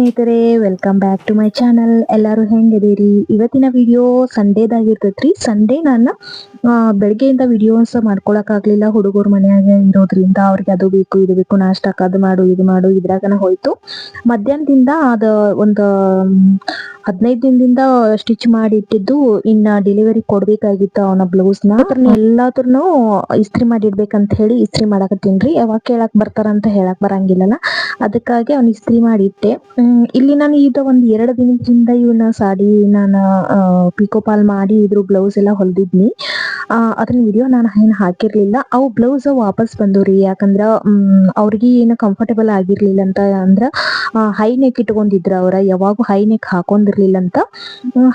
ಸ್ನೇಹಿತರೆ, welcome back to my channel. ಎಲ್ಲರೂ ಹೆಂಗಿದೀರಿ? ಇವತ್ತಿನ ವಿಡಿಯೋ ಸಂಡೇದಾಗಿರ್ತೈತ್ರಿ. ಸಂಡೇ ನಾನು ಬೆಳಗ್ಗೆಯಿಂದ ವಿಡಿಯೋಸ್ ಮಾಡ್ಕೊಳಕ್ಕಾಗ್ಲಿಲ್ಲ. ಹುಡುಗರು ಮನ್ಯಾಗ ಇರೋದ್ರಿಂದ ಅವ್ರಿಗೆ ಅದು ಬೇಕು ಇದು ಬೇಕು, ನಾಷ್ಟಕ್ಕೆ ಅದು ಮಾಡು ಇದು ಮಾಡು ಇದ್ರಾಗನ ಹೋಯ್ತು. ಮಧ್ಯಾಹ್ನದಿಂದ ಅದ ಒಂದು 15 ದಿನದಿಂದ ಸ್ಟಿಚ್ ಮಾಡಿ ಇಟ್ಟಿದ್ದು, ಇನ್ನ ಡೆಲಿವರಿ ಕೊಡ್ಬೇಕಾಗಿತ್ತು ಅವನ ಬ್ಲೌಸ್ನ. ಎಲ್ಲಾದ್ರೂ ಇಸ್ತ್ರಿ ಮಾಡಿಡ್ಬೇಕಂತ ಹೇಳಿ ಇಸ್ತ್ರಿ ಮಾಡಕತ್ತೀನ್ರಿ. ಯಾವಾಗ ಕೇಳಕ್ ಬರ್ತಾರಂತ ಹೇಳಕ್ ಬರಂಗಿಲ್ಲಲ್ಲ, ಅದಕ್ಕಾಗಿ ಅವ್ನ ಇಸ್ತ್ರಿ ಮಾಡಿಟ್ಟೆ. ಇಲ್ಲಿ ನಾನು ಈಗ ಒಂದ್ 2 ದಿನದಿಂದ ಇವನ ಸಾಡಿ ನಾನು ಪಿಕೋಪಾಲ್ ಮಾಡಿ ಇದ್ರ ಬ್ಲೌಸ್ ಎಲ್ಲ ಹೊಲ್ದಿದ್ನಿ. ಅದನ್ನ ವಿಡಿಯೋ ನಾನು ಏನು ಹಾಕಿರ್ಲಿಲ್ಲ. ಅವು ಬ್ಲೌಸ್ ವಾಪಸ್ ಬಂದವ್ರಿ. ಯಾಕಂದ್ರ ಅವ್ರಿಗೆ ಏನು ಕಂಫರ್ಟೇಬಲ್ ಆಗಿರ್ಲಿಲ್ಲ ಅಂತ. ಅಂದ್ರ ಹೈ ನೆಕ್ ಇಟ್ಕೊಂಡಿದ್ರು ಅವ್ರ, ಯಾವಾಗೂ ಹೈ ನೆಕ್ ಹಾಕೊಂಡಿರ್ಲಿಲ್ಲ ಅಂತ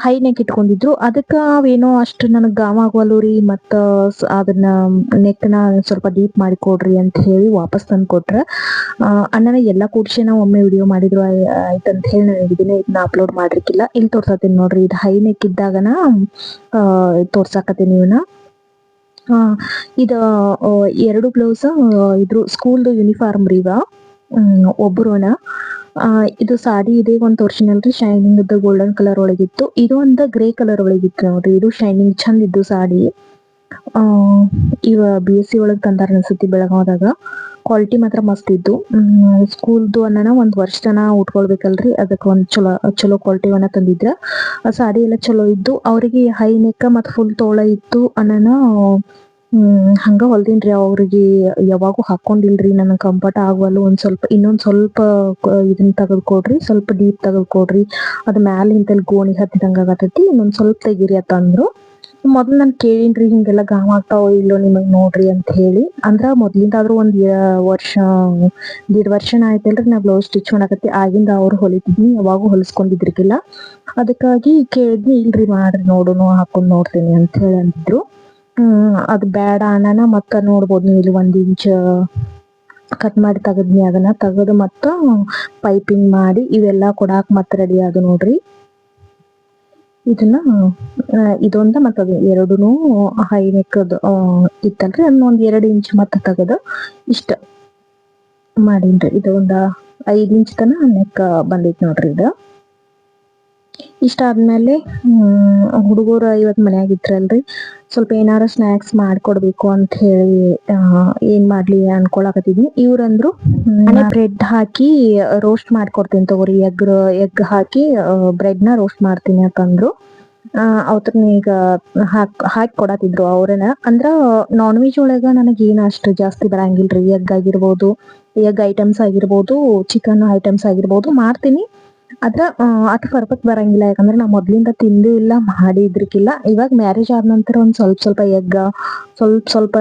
ಹೈ ನೆಕ್ ಇಟ್ಕೊಂಡಿದ್ರು. ಅದಕ್ಕ ಅವೇನೋ ಅಷ್ಟು ನನಗ್ ಗಾಮ ಆಗೋಲ್ವು ರೀ. ಮತ್ತ ಅದನ್ನ ನೆಕ್ನ ಸ್ವಲ್ಪ ಡೀಪ್ ಮಾಡಿ ಕೊಡ್ರಿ ಅಂತ ಹೇಳಿ ವಾಪಸ್ ತಂದು ಕೊಟ್ರ. ಅಣ್ಣನ ಎಲ್ಲಾ ಕೂಡ್ಸಿ ನಾವು ಒಮ್ಮೆ ವಿಡಿಯೋ ಮಾಡಿದ್ರು ಆಯ್ತಂತ ಹೇಳಿ ನನಗೆ ಇದನ್ನ ಅಪ್ಲೋಡ್ ಮಾಡ್ರಿಕ್ಕಿಲ್ಲ. ಇಲ್ಲಿ ತೋರ್ಸತ್ತೀನಿ ನೋಡ್ರಿ. ಇದು ಹೈ ನೆಕ್ ಇದ್ದಾಗನ ತೋರ್ಸಾಕತ್ತೀನಿ ಇವನ್ನ. ಇದು 2 ಬ್ಲೌಸ್ ಇದ್ರು ಸ್ಕೂಲ್ದು ಯೂನಿಫಾರ್ಮ್ ರೀ ಇವ. ಒಬ್ಬರುನ ಇದು ಸಾಡಿ ಇದೆ ಒಂದು ತೋರ್ಸಿನಲ್ರಿ, ಶೈನಿಂಗ್ ಇದ್ದು ಗೋಲ್ಡನ್ ಕಲರ್ ಒಳಗಿತ್ತು. ಇದು ಒಂದು ಗ್ರೇ ಕಲರ್ ಒಳಗಿತ್ತು ನೋಡ್ರಿ. ಇದು ಶೈನಿಂಗ್ ಚಂದ ಇದ್ದು ಸಾಡಿ. ಇವ BSc ಒಳಗ್ ತಂದಾರ ಅನ್ಸುತ್ತಿ ಬೆಳಗಾವದಾಗ. ಕ್ವಾಲಿಟಿ ಮಾತ್ರ ಮಸ್ತ್ ಇದ್ದು. ಸ್ಕೂಲ್ದು ಅನ್ನನ 1 ವರ್ಷ ತನ ಉಟ್ಕೊಳ್ಬೇಕಲ್ರಿ, ಅದಕ್ಕೆ ಒಂದು ಚಲೋ ಕ್ವಾಲಿಟಿವನ್ನ ತಂದಿದ್ರ. ಸಾಡಿ ಎಲ್ಲ ಚಲೋ ಇದ್ದು. ಅವ್ರಿಗೆ ಹೈ ನೆಕ್ ಮತ್ತು ಫುಲ್ ತೋಳ ಇತ್ತು ಅನ್ನನ ಹಂಗ ಹೊಲ್ದಿನ್ರಿ. ಅವ್ರಿಗೆ ಯಾವಾಗೂ ಹಾಕೊಂಡಿಲ್ರಿ, ನನಗೆ ಕಂಫರ್ಟ್ ಆಗವಲ್ಲು, ಇನ್ನೊಂದ್ ಸ್ವಲ್ಪ ಇದನ್ನ ತೆಗೆದು ಕೊಡ್ರಿ, ಸ್ವಲ್ಪ ಡೀಪ್ ತೆಗೆದು ಕೊಡ್ರಿ, ಅದು ಮ್ಯಾಲ ಇಂತಲ್ಲಿ ಗೋಣಿ ಹತ್ತಿದಂಗ ಆಗತೈತಿ, ಇನ್ನೊಂದ್ ಸ್ವಲ್ಪ ತೆಗೀರಿ ಅಂತ ಅಂದ್ರು. ಮೊದ್ಲು ನಾನು ಕೇಳಿನ್ರಿ, ಹಿಂಗೆಲ್ಲ ಗಾಮ ಆಗ್ತಾವ ಇಲ್ಲೋ ನಿಮಗ್ ನೋಡ್ರಿ ಅಂತ ಹೇಳಿ. ಅಂದ್ರ ಮೊದ್ಲಿಂದಾದ್ರೂ ಒಂದ್ ವರ್ಷ 1.5 ವರ್ಷನ ಆಯ್ತಲ್ರಿ ನಾ ಬ್ಲೌಸ್ ಸ್ಟಿಚ್ ಮಾಡಕತ್ತಿ. ಆಗಿಂದ ಅವ್ರು ಹೊಲಿತಿದ್ನಿ, ಯಾವಾಗೂ ಹೊಲಿಸ್ಕೊಂಡಿದ್ರಿಗಿಲ್ಲ. ಅದಕ್ಕಾಗಿ ಕೇಳಿದ್ನಿ, ಇಲ್ರಿ ಮಾಡ್ರಿ ನೋಡುನು, ಹಾಕೊಂಡ್ ನೋಡ್ತೀನಿ ಅಂತ ಹೇಳಿ ಅಂದಿದ್ರು. ಅದು ಬ್ಯಾಡ ಅಣ್ಣನ ಮತ್ತ ನೋಡ್ಬೋದು ನೀವು ಇಲ್ಲಿ 1 ಇಂಚ್ ಕಟ್ ಮಾಡಿ ತೆಗದ್ನಿ. ಅದನ್ನ ತೆಗೆದು ಮತ್ತ ಪೈಪಿಂಗ್ ಮಾಡಿ ಇವೆಲ್ಲಾ ಕೊಡಾಕ್ ಮತ್ತ ರೆಡಿ ಆದ ನೋಡ್ರಿ. ಇದನ್ನ ಇದೊಂದ ಮತ್ತ ಅದು ಎರಡೂನು ಹೈ ನೆಕ್ ಇತ್ತಲ್ರಿ, ಅದನ್ನ ಒಂದ್ 2 ಇಂಚ್ ಮತ್ತ ತೆಗೆದು ಇಷ್ಟ ಮಾಡೀನ್ರಿ. ಇದು ಒಂದ 5 ಇಂಚ್ ತನ ನೆಕ್ ಬಂದೈತಿ ನೋಡ್ರಿ. ಇದು ಇಷ್ಟ ಆದ್ಮೇಲೆ ಹುಡುಗರು ಇವತ್ ಮನ್ಯಾಗ ಇದ್ರಲ್ರಿ, ಸ್ವಲ್ಪ ಏನಾರ ಸ್ನಾಕ್ಸ್ ಮಾಡ್ಕೊಡ್ಬೇಕು ಅಂತ ಹೇಳಿ ಏನ್ ಮಾಡ್ಲಿ ಅನ್ಕೊಳಕತ್ತಿದ್ನಿ. ಇವ್ರಂದ್ರು ಮನೆ ಬ್ರೆಡ್ ಹಾಕಿ ರೋಸ್ಟ್ ಮಾಡ್ಕೊಡ್ತೀನಿ ತಗೋರಿ, ಎಗ್ ಹಾಕಿ ಬ್ರೆಡ್ ನ ರೋಸ್ಟ್ ಮಾಡ್ತೀನಿ ಅಂತಂದ್ರು. ಅವ್ರನ್ನ ಈಗ ಹಾಕಿ ಕೊಡತಿದ್ರು ಅವ್ರನ್ನ. ಅಂದ್ರ ನಾನ್ ವೆಜ್ ಒಳಗ ನನಗೆ ಏನ್ ಅಷ್ಟು ಜಾಸ್ತಿ ಬರಂಗಿಲ್ರಿ. ಎಗ್ ಆಗಿರ್ಬೋದು, ಎಗ್ ಐಟಮ್ಸ್ ಆಗಿರ್ಬೋದು, ಚಿಕನ್ ಐಟಮ್ಸ್ ಆಗಿರ್ಬೋದು ಮಾಡ್ತೀನಿ. ಆದ್ರ ಅಟ್ ಪರ್ಫೆಕ್ಟ್ ಬರಂಗಿಲ್ಲ. ಯಾಕಂದ್ರೆ ನಾ ಮೊದ್ಲಿಂದ ತಿಂದು ಇಲ್ಲ, ಮಾಡಿದ್ರಿಕಿಲ್ಲ. ಇವಾಗ ಮ್ಯಾರೇಜ್ ಆದ ನಂತರ ಒಂದ್ ಸ್ವಲ್ಪ ಎಗ್, ಸ್ವಲ್ಪ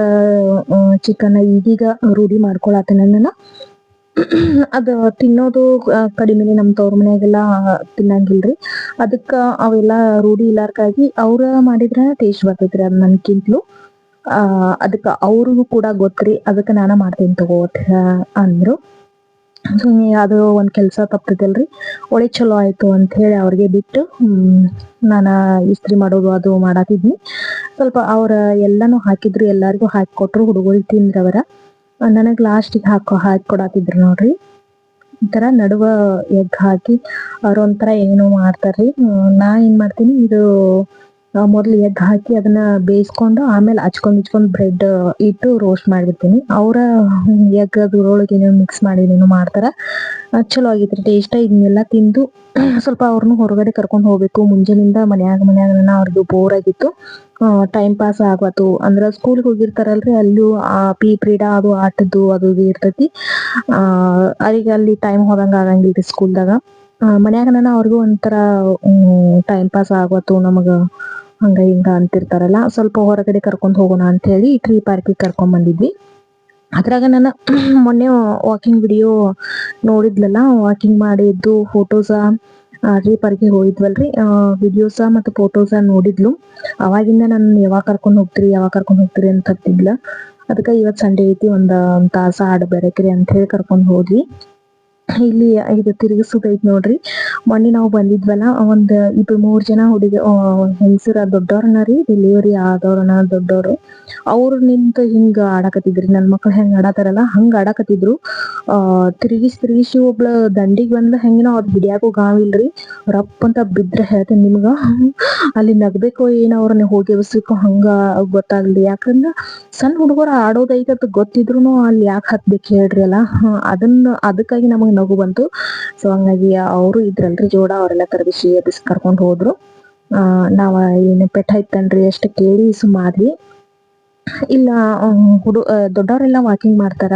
ಚಿಕನ್ ಈಗೀಗ ರೂಢಿ ಮಾಡ್ಕೊಳತೀನಿ ನಾನು. ಅದು ತಿನ್ನೋದು ಕಡಿಮೆನೆ. ನಮ್ ತವ್ರ ಮನ್ಯಾಗೆಲ್ಲಾ ತಿನ್ನಂಗಿಲ್ರಿ. ಅದಕ್ಕ ಅವೆಲ್ಲಾ ರೂಢಿ ಇಲ್ಲಾರ್ಕಾಗಿ ಅವ್ರ ಮಾಡಿದ್ರ ಟೇಸ್ಟ್ ಬರ್ತೈತ್ರಿ ಅದ್ ನನ್ಕಿಂತ್ಲು. ಅದಕ್ಕ ಅವ್ರಿಗೂ ಕೂಡ ಗೊತ್ತ್ರಿ, ಅದಕ್ಕ ನಾನ ಮಾಡ್ತೀನಿ ತಗೋ ಅಂದ್ರು. ಅದು ಒಂದ್ ಕೆಲ್ಸ ತಪ್ತೈತಲ್ರಿ, ಒಳ್ಳೆ ಚಲೋ ಆಯ್ತು ಅಂತ ಹೇಳಿ ಅವ್ರಿಗೆ ಬಿಟ್ಟು ನಾನ ಇಸ್ತ್ರಿ ಮಾಡೋದು ಅದು ಮಾಡಾತಿದ್ನಿ. ಸ್ವಲ್ಪ ಅವ್ರ ಎಲ್ಲಾನು ಹಾಕಿದ್ರು, ಎಲ್ಲಾರ್ಗು ಹಾಕಿ ಕೊಟ್ರು. ಹುಡುಗರಿಗೆ ತಿಂದ್ರವರ. ನನಗ್ ಲಾಸ್ಟಿಗೆ ಹಾಕಿ ಕೊಡಾತಿದ್ರು ನೋಡ್ರಿ. ಈ ತರ ನಡುವ ಎಗ್ ಹಾಕಿ ಅವ್ರೊಂಥರ ಏನೋ ಮಾಡ್ತಾರ್ರಿ. ನಾ ಏನ್ ಮಾಡ್ತೀನಿ, ಇದು ಮೊದ್ಲು ಎಗ್ ಹಾಕಿ ಅದನ್ನ ಬೇಯಿಸ್ಕೊಂಡು ಆಮೇಲೆ ಹಚ್ಕೊಂಡ್ ಬ್ರೆಡ್ ಇಟ್ಟು ರೋಸ್ಟ್ ಮಾಡ್ಬಿಡ್ತೀನಿ. ಅವ್ರ ಎಗ್ ಅದ್ರೊಳಗೆ ಏನೇನು ಮಿಕ್ಸ್ ಮಾಡಿ ಏನೇನೋ ಮಾಡ್ತಾರ. ಚಲೋ ಆಗೈತ್ರಿ ಟೇಸ್ಟ್. ಇದನ್ನೆಲ್ಲ ತಿಂದು ಸ್ವಲ್ಪ ಅವ್ರನ್ನು ಹೊರಗಡೆ ಕರ್ಕೊಂಡ್ ಹೋಗ್ಬೇಕು. ಮುಂಜಾನಿಂದ ಮನ್ಯಾಗ ಅವ್ರಿಗೆ ಬೋರ್ ಆಗಿತ್ತು. ಟೈಮ್ ಪಾಸ್ ಆಗತ್ತು. ಅಂದ್ರ ಸ್ಕೂಲ್ಗೆ ಹೋಗಿರ್ತಾರಲ್ರಿ, ಅಲ್ಲೂ ಪೀರಿಯಡ್ ಅದು ಆಟದ್ದು ಅದು ಇರ್ತೈತಿ. ಅವ್ರಿಗೆ ಅಲ್ಲಿ ಟೈಮ್ ಹೋದಂಗ ಆಗಂಗಿಲ್ರಿ ಸ್ಕೂಲ್ದಾಗ. ಮನ್ಯಾಗ ಅವ್ರಿಗೂ ಒಂಥರ ಟೈಮ್ ಪಾಸ್ ಆಗತ್ತು, ನಮಗ ಹಂಗ ಹಿಂಗ ಅಂತಿರ್ತಾರಲ್ಲ. ಸ್ವಲ್ಪ ಹೊರಗಡೆ ಕರ್ಕೊಂಡ್ ಹೋಗೋಣ ಅಂತ ಹೇಳಿ ಟ್ರೀ ಪಾರ್ಕಿಗೆ ಕರ್ಕೊಂಡ್ ಬಂದಿದ್ವಿ. ಅದ್ರಾಗ ನಾನು ಮೊನ್ನೆ ವಾಕಿಂಗ್ ವಿಡಿಯೋ ನೋಡಿದ್ಲಲ್ಲ, ವಾಕಿಂಗ್ ಮಾಡಿದ್ದು ಫೋಟೋಸ, ಟ್ರೀ ಪಾರ್ಕಿಗೆ ಹೋಗಿದ್ವಲ್ರಿ, ವಿಡಿಯೋಸ ಮತ್ತು ಫೋಟೋಸ ನೋಡಿದ್ಲು. ಅವಾಗಿಂದ ನಾನು ಯಾವಾಗ ಕರ್ಕೊಂಡ್ ಹೋಗ್ತೀರಿ ಅಂತ ಹತ್ತಿದ್ಲ. ಅದಕ್ಕೆ ಇವತ್ ಸಂಡೇ ಐತಿ, ಒಂದ್ ತಾಸ ಆಡ ಬೆರಕ್ರಿ ಅಂತ ಹೇಳಿ ಕರ್ಕೊಂಡ್ ಹೋದ್ವಿ. ಇಲ್ಲಿ ಇದು ತಿರುಗಿಸೋದೈತ್ ನೋಡ್ರಿ. ಮೊನ್ನೆ ನಾವು ಬಂದಿದ್ವಲ್ಲ, ಒಂದ್ ಇಬ್ರು 3 ಜನ ಹುಡುಗ ಹೆಂಗಸರ ದೊಡ್ಡವ್ರನ ರೀ, ಡೆಲಿವರಿ ಆದವ್ರನ ದೊಡ್ಡವ್ರು. ಅವ್ರು ನಿಂತು ಹಿಂಗ ಆಡಾಕತ್ತಿದ್ರಿ, ನನ್ ಮಕ್ಳು ಹೆಂಗ್ ಆಡತಾರಲ್ಲ ಹಂಗ ಆಡಾಕತ್ತಿದ್ರು. ತಿರುಗಿಸಿ ಒಬ್ಳ ದಂಡಿಗ್ ಬಂದ ಹೆಂಗಿನೋ ಅವ್ರ ಹಿಡಿಯಾಕೂ ಗಾವಿಲ್ರಿ. ರಪ್ ಅಂತ ಬಿದ್ರ ಹೇಳ್ತೇನೆ ನಿಮ್ಗ. ಅಲ್ಲಿ ನಗ್ಬೇಕೋ ಏನೋ ಅವ್ರನ್ನ ಹೋಗಿ ಎಬ್ಸ್ಬೇಕೋ ಹಂಗ ಗೊತ್ತಾಗ್ಲಿ. ಯಾಕಂದ್ರ ಸಣ್ಣ ಹುಡುಗರು ಆಡೋದೈತತ್ ಗೊತ್ತಿದ್ರು ಅಲ್ಲಿ ಯಾಕೆ ಹತ್ಬೇಕು ಹೇಳ್ರಿ ಅಲ್ಲ. ಅದಕ್ಕಾಗಿ ನಮಗ್ ನಗು ಬಂತು. ಸೊ ಹಂಗಾಗಿ ಅವರು ಇದ್ರಲ್ರಿ ಜೋಡ, ಅವರೆಲ್ಲ ಎಬ್ಬಿಸಿ ಕರ್ಕೊಂಡ್ ಹೋದ್ರು. ನಾವ ಏನು ಪೆಟ್ಟಾಯ್ತನ್ರಿ ಅಷ್ಟ ಕೇಳಿ ಸುಮಾದ್ವಿ. ಇಲ್ಲ ದೊಡ್ಡವರೆಲ್ಲ ವಾಕಿಂಗ್ ಮಾಡ್ತಾರ.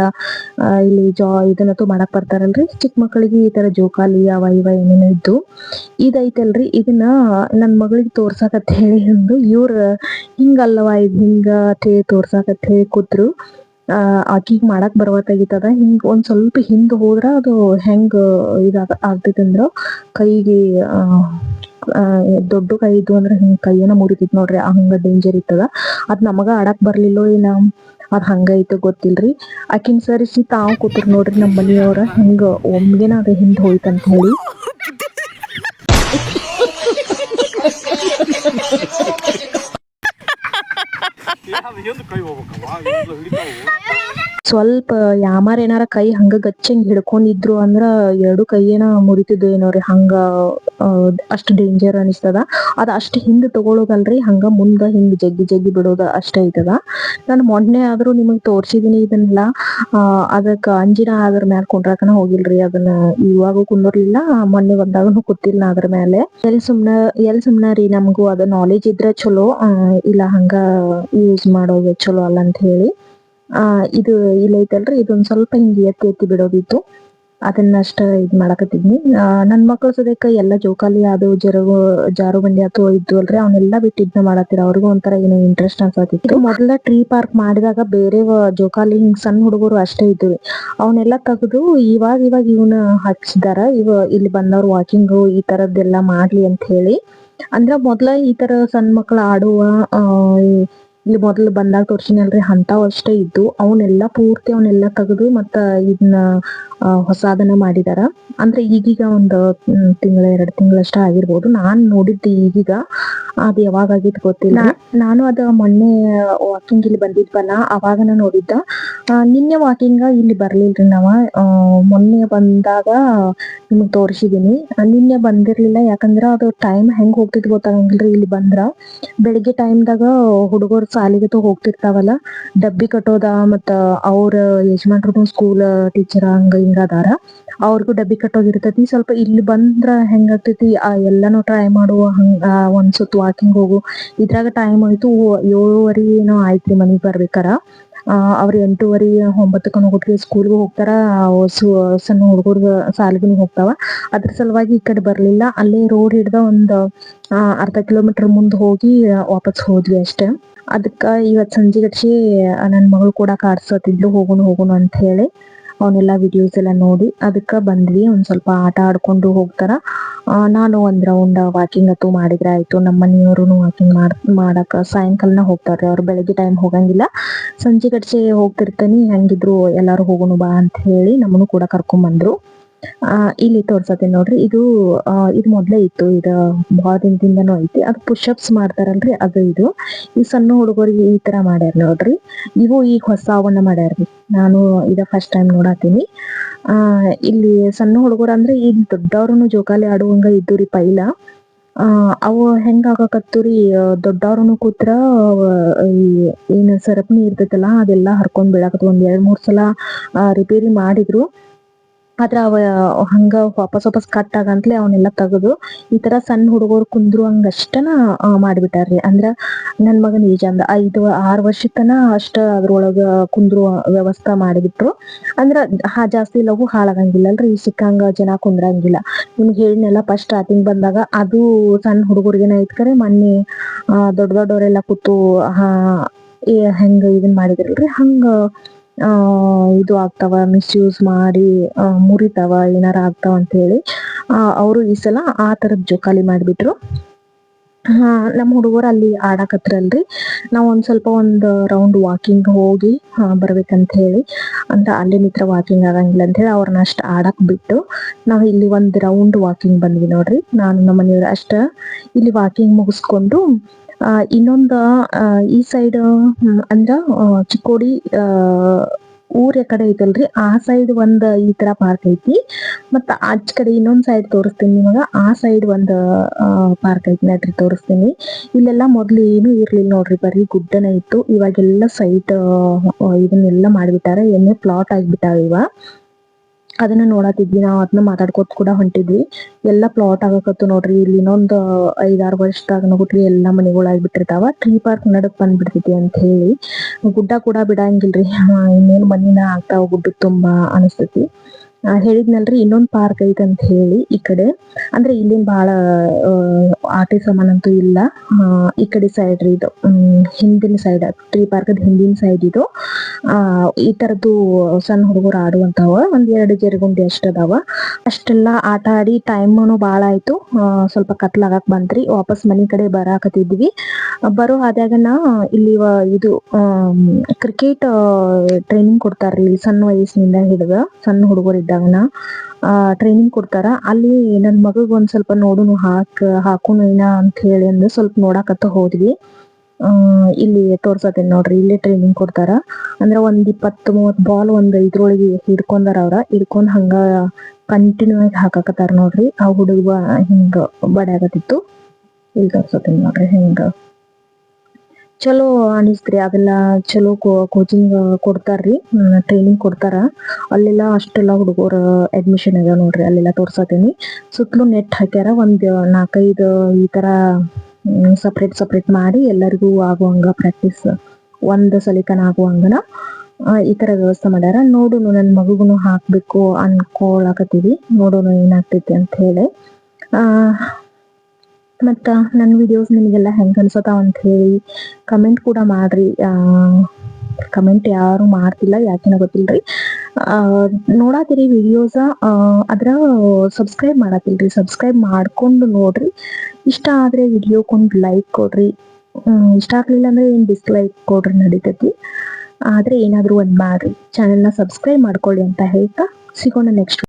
ಇಲ್ಲಿ ಇದನ್ನಂತೂ ಮಾಡಕ್ ಬರ್ತಾರಲ್ರಿ. ಚಿಕ್ಕ ಮಕ್ಕಳಿಗೆ ಈ ತರ ಜೋಕಾಲಿ ಅವ ಇವ ಏನೇನೋ ಇದ್ದು. ಇದೈತಲ್ರಿ, ಇದನ್ನ ನನ್ ಮಗಳಿಗೆ ತೋರ್ಸಾಕತ್ ಹೇಳಿ ಇವ್ರ ಹಿಂಗಲ್ಲವಾ ಇದ್ ಹಿಂಗ ತೋರ್ಸಾಕತ್ ಹೇಳಿ ಕೂತ್ರು. ಆಕಿಗ್ ಮಾಡಕ್ ಬರ್ವತ್ತಾಗಿತ್ತದ. ಹಿಂಗ್ ಒಂದ್ ಸ್ವಲ್ಪ ಹಿಂದ್ ಹೋದ್ರ ಅದು ಹೆಂಗ್ ಆಗ್ತೈತಂದ್ರ ಕೈಗೆ ದೊಡ್ಡ ಕೈ ಇದ್ದು ಅಂದ್ರ ಹಿಂಗ್ ಕೈಯನ ಮುರಿತಿತ್ ನೋಡ್ರಿ. ಹಂಗ ಡೇಂಜರ್ ಇತ್ತದ. ಅದ್ ನಮಗ ಆಡಾಕ್ ಬರ್ಲಿಲ್ಲೋ ಏನ ಅದ್ ಹಂಗ ಐತೆ ಗೊತ್ತಿಲ್ರಿ. ಆಕಿನ್ ಸರಿಸಿ ತಾವ್ ಕೂತ್ರು ನೋಡ್ರಿ ನಮ್ ಮನಿಯವ್ರ. ಹಿಂಗ ಒಮ್ಗೆನ ಅದ ಹಿಂದ್ ಹೋಯ್ತಂತ ಹೇಳಿ. ಸ್ವಲ್ಪ ಯಾಮಾರ ಏನಾರ ಕೈ ಹಂಗ ಗಚ್ಚಂಗ್ ಹಿಡ್ಕೊಂಡಿದ್ರು ಅಂದ್ರ 2 ಕೈಯೇನ ಮುರಿತಿದ್ದು ಏನೋರಿ. ಹಂಗ ಅಷ್ಟ್ ಡೇಂಜರ್ ಅನಿಸ್ತದ. ಅದ್ ಅಷ್ಟ್ ಹಿಂದ್ ತಗೊಳೋದಲ್ರಿ, ಹಂಗ ಮುಂದ ಹಿಂಗ್ ಜಗ್ಗಿ ಬಿಡೋದ ಅಷ್ಟ ಐತದ. ನಾನು ಮೊನ್ನೆ ಆದ್ರೂ ನಿಮಗ್ ತೋರ್ಸಿದೀನಿ ಇದನ್ನೆಲ್ಲ. ಅದಕ್ಕ ಅಂಜಿನ ಅದ್ರ ಮ್ಯಾಲ ಕುಂಡ್ರಾಕನ ಹೋಗಿಲ್ರಿ. ಅದನ್ನ ಇವಾಗೂ ಕುಂದರ್ಲಿಲ್ಲ, ಮೊನ್ನೆ ಬಂದಾಗನು ಕೂತಿಲ್ಲ ನಾ ಅದ್ರ ಮೇಲೆ. ಎಲ್ ಸುಮ್ನ ರೀ, ನಮಗೂ ಅದ ನಾಲೆಜ್ ಇದ್ರೆ ಚಲೋ, ಇಲ್ಲ ಹಂಗ ಯೂಸ್ ಮಾಡೋದು ಚಲೋ ಅಲ್ಲ ಅಂತ ಹೇಳಿ ಇದು ಇಲ್ಲೈತಲ್ರಿ, ಇದೊಂದ್ ಸ್ವಲ್ಪ ಹಿಂಗ್ ಎತ್ತಿ ಬಿಡೋದಿತ್ತು. ಅದನ್ನಷ್ಟ ಇದ್ ಮಾಡಾಕತ್ತಿದ್ನಿ. ನನ್ ಮಕ್ಳು ಸದ್ಯಕ್ಕ ಎಲ್ಲಾ ಜೋಕಾಲಿ ಅದು ಜಾರು ಬಂಡಿ ಅಥವಾ ಇದ್ದು ಅಲ್ರಿ, ಅವನ್ನೆಲ್ಲಾ ಬಿಟ್ಟು ಇದನ್ನ ಮಾಡತ್ತೀರ. ಅವ್ರಿಗೂ ಒಂಥರ ಏನೋ ಇಂಟ್ರೆಸ್ಟ್ ಅನ್ಸತಿತ್ತು. ಮೊದಲ ಟ್ರೀ ಪಾರ್ಕ್ ಮಾಡಿದಾಗ ಬೇರೆ ಜೋಕಾಲಿ ಹಿಂಗ್ ಸಣ್ಣ ಹುಡುಗರು ಅಷ್ಟೇ ಇದ್ವಿ. ಅವನ್ನೆಲ್ಲಾ ತೆಗೆದು ಇವಾಗ ಇವನ್ನ ಹಚ್ಚಿದಾರ. ಇಲ್ಲಿ ಬಂದವ್ರು ವಾಕಿಂಗ್ ಈ ತರದ್ದೆಲ್ಲಾ ಮಾಡ್ಲಿ ಅಂತ ಹೇಳಿ. ಅಂದ್ರ ಮೊದ್ಲ ಈ ತರ ಸಣ್ಣ ಮಕ್ಳು ಆಡುವ ಇಲ್ಲಿ ಮೊದ್ಲು ಬಂದಾಗ ತೋರ್ಸಿನಲ್ರಿ ಅಂತಾವ್ ಅಷ್ಟೇ ಇದ್ದು. ಅವನ್ನೆಲ್ಲಾ ತೆಗೆದು ಮತ್ತ ಇದನ್ನ ಹೊಸಾದನ್ನ ಮಾಡಿದಾರ. ಅಂದ್ರೆ ಈಗೀಗ ಒಂದು ತಿಂಗಳ 2 ತಿಂಗಳಷ್ಟ ಆಗಿರ್ಬೋದು. ನಾನ್ ನೋಡಿದ್ದೆ ಈಗೀಗ, ಅದ್ ಯಾವಾಗ ಆಗಿದ್ ಗೊತ್ತಿಲ್ಲ. ನಾನು ಅದ ಮೊನ್ನೆ ವಾಕಿಂಗ್ ಇಲ್ಲಿ ಬಂದಿದ್ವಲ್ಲ ಅವಾಗನ ನೋಡಿದ್ದ. ನಿನ್ನೆ ವಾಕಿಂಗ್ ಇಲ್ಲಿ ಬರ್ಲಿಲ್ರಿ ನಾವ. ಮೊನ್ನೆ ಬಂದಾಗ ನಿಮಗ್ ತೋರ್ಸಿದೀನಿ. ನಿನ್ನೆ ಬಂದಿರ್ಲಿಲ್ಲ, ಯಾಕಂದ್ರ ಅದು ಟೈಮ್ ಹೆಂಗ್ ಹೋಗ್ತಿದ್ ಗೊತ್ತಾಗಂಗಿಲ್ರಿ. ಇಲ್ಲಿ ಬಂದ್ರ ಬೆಳಿಗ್ಗೆ ಟೈಮ್ದಾಗ ಹುಡುಗರು ಸಾಲಿಗತು ಹೋಗ್ತಿರ್ತಾವಲ್ಲ, ಡಬ್ಬಿ ಕಟ್ಟೋದ ಮತ್ತ ಅವ್ರ ಯಜಮಾನ್ರು ಸ್ಕೂಲ್ ಟೀಚರ್ ಹಂಗ ಹಿಂಗ ಅದಾರ. ಅವ್ರಿಗೂ ಡಬ್ಬಿ ಕಟ್ಟೋದಿರ್ತೈತಿ. ಸ್ವಲ್ಪ ಇಲ್ಲಿ ಬಂದ್ರ ಹೆಂಗ ಆಗ್ತೈತಿ, ಎಲ್ಲಾನು ಟ್ರೈ ಮಾಡುವ ಹಂಗ ಒಂದ್ ಸುತ್ತ ವಾಕಿಂಗ್ ಹೋಗು ಇದ್ರಾಗ ಟೈಮ್ ಆಯ್ತು. 7:30 ಏನೋ ಆಯ್ತ್ರಿ ಮನಿಗ್ ಬರ್ಬೇಕಾರ. ಅವ್ರ 8:30 9 ಸ್ಕೂಲ್ಗೂ ಹೋಗ್ತಾರ. ಸಣ್ಣ ಹುಡುಗರ್ಗ ಸಾಲಿಗೂ ಹೋಗ್ತಾವ. ಅದ್ರ ಸಲುವಾಗಿ ಈ ಕಡೆ ಬರ್ಲಿಲ್ಲ. ಅಲ್ಲೇ ರೋಡ್ ಹಿಡ್ದ ಒಂದ್ ಅರ್ಧ ಕಿಲೋಮೀಟರ್ ಮುಂದ್ ಹೋಗಿ ವಾಪಸ್ ಹೋದ್ವಿ ಅಷ್ಟೇ. ಅದಕ್ಕ ಇವತ್ ಸಂಜೆಗಡ್ಸಿ ನನ್ ಮಗಳು ಕೂಡ ಕಾಡ್ಸತಿದ್ಲು, ಹೋಗುನು ಅಂತ ಹೇಳಿ. ಅವನ್ನೆಲ್ಲಾ ವಿಡಿಯೋಸ್ ಎಲ್ಲ ನೋಡಿ ಅದಕ್ಕ ಬಂದ್ವಿ. ಒಂದ್ ಸ್ವಲ್ಪ ಆಟ ಆಡ್ಕೊಂಡು ಹೋಗ್ತಾರ. ನಾನು ಒಂದ್ ರೌಂಡ್ ವಾಕಿಂಗ್ ಅಂತೂ ಮಾಡಿದ್ರೆ ಆಯ್ತು. ನಮ್ಮ ಮನೆಯವ್ರುನು ವಾಕಿಂಗ್ ಮಾಡಕ್ ಸಾಯಂಕಾಲನ ಹೋಗ್ತಾರ್ರಿ. ಅವ್ರು ಬೆಳಗ್ಗೆ ಟೈಮ್ ಹೋಗಂಗಿಲ್ಲ, ಸಂಜೆ ಗಡ್ಸೆ ಹೋಗ್ತಿರ್ತನಿ. ಹೆಂಗಿದ್ರು ಎಲ್ಲಾರು ಹೋಗೋಣ ಬಾ ಅಂತ ಹೇಳಿ ನಮ್ಮನ್ನು ಕೂಡ ಕರ್ಕೊಂಡ್ ಬಂದ್ರು. ಇಲ್ಲಿ ತೋರ್ಸತ್ತೆ ನೋಡ್ರಿ. ಇದು ಮೊದ್ಲೇ ಇತ್ತು. ಇದು ಬಹಳ ದಿನದಿಂದನೂ ಐತಿ. ಅದು ಪುಷಪ್ಸ್ ಮಾಡ್ತಾರಲ್ರಿ, ಅದು ಇದು. ಈ ಸಣ್ಣ ಹುಡುಗರಿಗೆ ಈ ತರ ಮಾಡ್ಯಾರ ನೋಡ್ರಿ. ಇವು ಈಗ ಹೊಸವನ್ನ ಮಾಡ್ಯಾರ್ರಿ. ನಾನು ಇದ ಫಸ್ಟ್ ಟೈಮ್ ನೋಡಾತೀನಿ. ಇಲ್ಲಿ ಸಣ್ಣ ಹುಡುಗರು ಅಂದ್ರೆ ಈಗ ದೊಡ್ಡವ್ರುನು ಜೋಕಾಲಿ ಆಡುವಂಗ ಇದ್ದುರಿ ಪೈಲ. ಅವು ಹೆಂಗ ಆಗಾಕತ್ತೂರಿ, ದೊಡ್ಡವ್ರುನು ಕೂತ್ರ ಏನ್ ಸರಪಣಿ ಇರ್ತೈತಲ್ಲಾ ಅದೆಲ್ಲಾ ಹರ್ಕೊಂಡ್ ಬೀಳಾಕತ್ವ. 1, 2, 3 ಸಲ ರಿಪೇರಿ ಮಾಡಿದ್ರು. ಆದ್ರ ಅವ ಹಂಗ ವಾಪಸ್ ಕಟ್ ಆಗಂತ್ಲೆ ಅವನ್ನೆಲ್ಲಾ ತೆಗೆದು ಈ ತರ ಸಣ್ಣ ಹುಡುಗರು ಕುಂದ್ರು ಹಂಗಷ್ಟನ ಮಾಡ್ಬಿಟ್ಟಾರ್ರಿ. ಅಂದ್ರ ನನ್ ಮಗನ್ ಏಜ್ ಅಂದ 5-6 ವರ್ಷತನ ಅಷ್ಟ ಅದ್ರೊಳಗ ಕುಂದ್ರು ವ್ಯವಸ್ಥಾ ಮಾಡಿಬಿಟ್ರು. ಅಂದ್ರ ಜಾಸ್ತಿ ಲಘು ಹಾಳಾಗಂಗಿಲ್ಲಲ್ರಿ, ಸಿಕ್ಕಂಗ ಜನ ಕುಂದ್ರಂಗಿಲ್ಲ. ನಿಮ್ಗೆ ಹೇಳಿನೆಲ್ಲ ಫಸ್ಟ್ ಸ್ಟಾರ್ಟಿಂಗ್ ಬಂದಾಗ ಅದು ಸಣ್ಣ ಹುಡುಗರ್ಗೇನ ಐತ್ಕರೆ. ಮೊನ್ನೆ ದೊಡ್ಡವರೆಲ್ಲ ಕೂತು ಹೆಂಗ ಇದನ್ ಮಾಡಿದ್ರಲ್ರಿ, ಹಂಗ ಇದು ಆಗ್ತಾವ, ಮಿಸ್ಯೂಸ್ ಮಾಡಿ ಮುರಿತಾವ, ಏನಾರ ಆಗ್ತಾವ ಅಂತ ಹೇಳಿ ಅವರು ಈ ಸಲ ಆ ತರದ್ ಜೋಕಾಲಿ ಮಾಡ್ಬಿಟ್ರು. ನಮ್ಮ ಹುಡುಗರು ಅಲ್ಲಿ ಆಡಾಕತ್ರಲ್ರಿ ನಾವು ಒಂದ್ ರೌಂಡ್ ವಾಕಿಂಗ್ ಹೋಗಿ ಬರ್ಬೇಕಂತ ಹೇಳಿ ಅಂದ್ರೆ ಅಲ್ಲಿ ನಿತ್ರ ವಾಕಿಂಗ್ ಆಗಂಗಿಲ್ಲ ಅಂತ ಹೇಳಿ ಅವ್ರನ್ನ ಅಷ್ಟ ಆಡಕ್ ಬಿಟ್ಟು ನಾವ್ ಇಲ್ಲಿ ಒಂದ್ ರೌಂಡ್ ವಾಕಿಂಗ್ ಬಂದ್ವಿ ನೋಡ್ರಿ. ನಾನು ನಮ್ಮ ಮನೆಯವ್ರ ಅಷ್ಟ ಇಲ್ಲಿ ವಾಕಿಂಗ್ ಮುಗಿಸ್ಕೊಂಡು ಇನ್ನೊಂದ ಈ ಸೈಡ್ ಅಂದ್ರ ಚಿಕ್ಕೋಡಿ ಊರ್ ಕಡೆ ಐತಲ್ರಿ ಆ ಸೈಡ್ ಒಂದ್ ಈ ತರ ಪಾರ್ಕ್ ಐತಿ. ಮತ್ತ ಆಚ ಕಡೆ ಇನ್ನೊಂದ್ ಸೈಡ್ ತೋರಿಸ್ತೀನಿ ನಿಮಗ. ಆ ಸೈಡ್ ಒಂದ್ ಪಾರ್ಕ್ ಐತಿ ನಡ್ರಿ ತೋರಿಸ್ತೀನಿ. ಇಲ್ಲೆಲ್ಲಾ ಮೊದ್ಲು ಏನು ಇರ್ಲಿಲ್ಲ ನೋಡ್ರಿ, ಬರೀ ಗುಡ್ಡನ ಇತ್ತು. ಇವಾಗೆಲ್ಲ ಸೈಟ್ ಇದನ್ನೆಲ್ಲಾ ಮಾಡ್ಬಿಟ್ಟಾರ, ಎಣ್ಣೆ ಪ್ಲಾಟ್ ಆಗ್ಬಿಟ್ಟಾವ ಇವ. ಅದನ್ನ ನೋಡತಿದ್ವಿ ನಾವು, ಅದನ್ನ ಮಾತಾಡ್ಕೋತ ಕೂಡ ಹೊಂಟಿದ್ವಿ. ಎಲ್ಲಾ ಪ್ಲಾಟ್ ಆಗಕತ್ತು ನೋಡ್ರಿ. ಇಲ್ಲಿ ಇನ್ನೊಂದ್ 5-6 ವರ್ಷದಾಗ ನೋಡ್ರಿ ಎಲ್ಲಾ ಮನೆಗಳು ಆಗ್ಬಿಟ್ಟಿರ್ತಾವ. ಟ್ರೀ ಪಾರ್ಕ್ ನಡಕ್ ಬಂದ್ಬಿಡ್ತೈತಿ ಅಂತ ಹೇಳಿ ಗುಡ್ಡ ಕೂಡ ಬಿಡಂಗಿಲ್ರಿ. ಇನ್ನೇನ್ ಮನಿನ ಆಗ್ತಾವ ಗುಡ್ಡದ ತುಂಬಾ ಅನಸ್ತತಿ. ಹೇಳಿದ್ನಲ್ರಿ ಇನ್ನೊಂದ್ ಪಾರ್ಕ್ ಐತ್ ಅಂತ ಹೇಳಿ ಈ ಕಡೆ. ಅಂದ್ರೆ ಇಲ್ಲಿನ್ ಬಾಳ ಆಟಿ ಸಾಮಾನ್ ಅಂತೂ ಇಲ್ಲ. ಈ ಕಡೆ ಸೈಡ್ ರೀ ಇದು, ಹಿಂದಿನ ಸೈಡ್, ಟ್ರೀ ಪಾರ್ಕ್ದ ಹಿಂದಿನ ಸೈಡ್ ಇದು. ಈ ತರದ್ದು ಸಣ್ಣ ಹುಡುಗರು ಆಡುವಂತಾವ 1-2 ಜರಗುಂಡಿ ಅಷ್ಟ ಅದಾವ. ಅಷ್ಟೆಲ್ಲಾ ಆಟ ಆಡಿ ಟೈಮ್ನು ಬಾಳ ಆಯ್ತು. ಸ್ವಲ್ಪ ಕತ್ಲಾಗಕ್ ಬಂತ್ರಿ. ವಾಪಸ್ ಮನಿ ಕಡೆ ಬರಾಕತಿದ್ವಿ. ಬರೋ ಹಾದ್ಯಾಗನ ಇಲ್ಲಿ ಇದು ಕ್ರಿಕೆಟ್ ಟ್ರೈನಿಂಗ್ ಕೊಡ್ತಾರ್ರಿ ಸಣ್ಣ ವಯಸ್ಸಿನಿಂದ ಹಿಡ್ದ. ಸಣ್ಣ ಹುಡುಗರು ಇದ್ದಾಗನ ಟ್ರೈನಿಂಗ್ ಕೊಡ್ತಾರ. ಅಲ್ಲಿ ನನ್ ಮಗಗ್ ಒಂದ್ ಸ್ವಲ್ಪ ನೋಡುನು ಹಾಕುನು ಏನ ಅಂತ ಹೇಳಿ ಅಂದು ಸ್ವಲ್ಪ ನೋಡಾಕತ್ತ ಹೋದ್ವಿ. ಇಲ್ಲಿ ತೋರ್ಸತೇನ್ ನೋಡ್ರಿ, ಇಲ್ಲಿ ಟ್ರೈನಿಂಗ್ ಕೊಡ್ತಾರ. ಅಂದ್ರ ಒಂದ್ 20-30 ಬಾಲ್ ಒಂದ್ ಇದ್ರೊಳಗೆ ಹಿಡ್ಕೊಂಡಾರ ಅವ್ರ. ಹಿಡ್ಕೊಂಡ್ ಹಂಗ ಕಂಟಿನ್ಯೂ ಆಗಿ ಹಾಕಾಕತ್ತಾರ ನೋಡ್ರಿ. ಆ ಹುಡುಗ ಹಿಂಗ ಬಡ್ಯಾಕತ್ತಿತ್ತು. ಇಲ್ಲಿ ತೋರ್ಸತೇನ್ ನೋಡ್ರಿ ಹಿಂಗ. ಚಲೋ ಅನಿಸ್ತ್ರಿ. ಅದೆಲ್ಲ ಚಲೋ ಕೋಚಿಂಗ್ ಕೊಡ್ತಾರ್ರಿ, ಟ್ರೈನಿಂಗ್ ಕೊಡ್ತಾರ. ಅಲ್ಲೆಲ್ಲಾ ಅಷ್ಟೆಲ್ಲಾ ಹುಡುಗರ ಅಡ್ಮಿಷನ್ ಅದ ನೋಡ್ರಿ. ಅಲ್ಲೆಲ್ಲಾ ತೋರ್ಸತೇನಿ. ಸುತ್ತಲೂ ನೆಟ್ ಹಾಕ್ಯಾರ. ಒಂದ್ 4-5 ಈ ತರ ಸಪ್ರೇಟ್ ಮಾಡಿ ಎಲ್ಲರಿಗೂ ಆಗುವಂಗ ಪ್ರಾಕ್ಟೀಸ್ ಒಂದ್ ಸಲಿಕನ ಆಗುವಂಗನ ಈ ತರ ವ್ಯವಸ್ಥೆ ಮಾಡ್ಯಾರ. ನೋಡುನು ನನ್ ಮಗುಗುನು ಹಾಕ್ಬೇಕು ಅನ್ಕೊಳಕತ್ತೀವಿ. ನೋಡೋಣ ಏನಾಗ್ತೈತಿ ಅಂತ ಹೇಳಿ. ಮತ್ತ ನನ್ನ ವಿಡಿಯೋಸ್ ನಿಮಗೆಲ್ಲ ಹೆಂಗ್ ಅನ್ಸತಾವ ಅಂತ ಹೇಳಿ ಕಮೆಂಟ್ ಕೂಡ ಮಾಡ್ರಿ. ಕಮೆಂಟ್ ಯಾರು ಮಾಡ್ತಿಲ್ಲ, ಯಾಕೆನ ಗೊತ್ತಿಲ್ರಿ. ನೋಡಾತಿರಿ ವಿಡಿಯೋಸ, ಅದ್ರ ಸಬ್ಸ್ಕ್ರೈಬ್ ಮಾಡತ್ತಿಲ್ರಿ. ಸಬ್ಸ್ಕ್ರೈಬ್ ಮಾಡ್ಕೊಂಡು ನೋಡ್ರಿ. ಇಷ್ಟ ಆದ್ರೆ ವಿಡಿಯೋಕೊಂದ್ ಲೈಕ್ ಕೊಡ್ರಿ. ಇಷ್ಟ ಆಗ್ಲಿಲ್ಲ ಅಂದ್ರೆ ಏನ್ ಡಿಸ್ಲೈಕ್ ಕೊಡ್ರಿ, ನಡೀತೈತಿ. ಆದ್ರೆ ಏನಾದ್ರು ಒಂದ್ ಮಾಡ್ರಿ. ಚಾನೆಲ್ನ ಸಬ್ಸ್ಕ್ರೈಬ್ ಮಾಡ್ಕೊಳ್ಳಿ ಅಂತ ಹೇಳ್ತಾ ಸಿಗೋಣ ನೆಕ್ಸ್ಟ್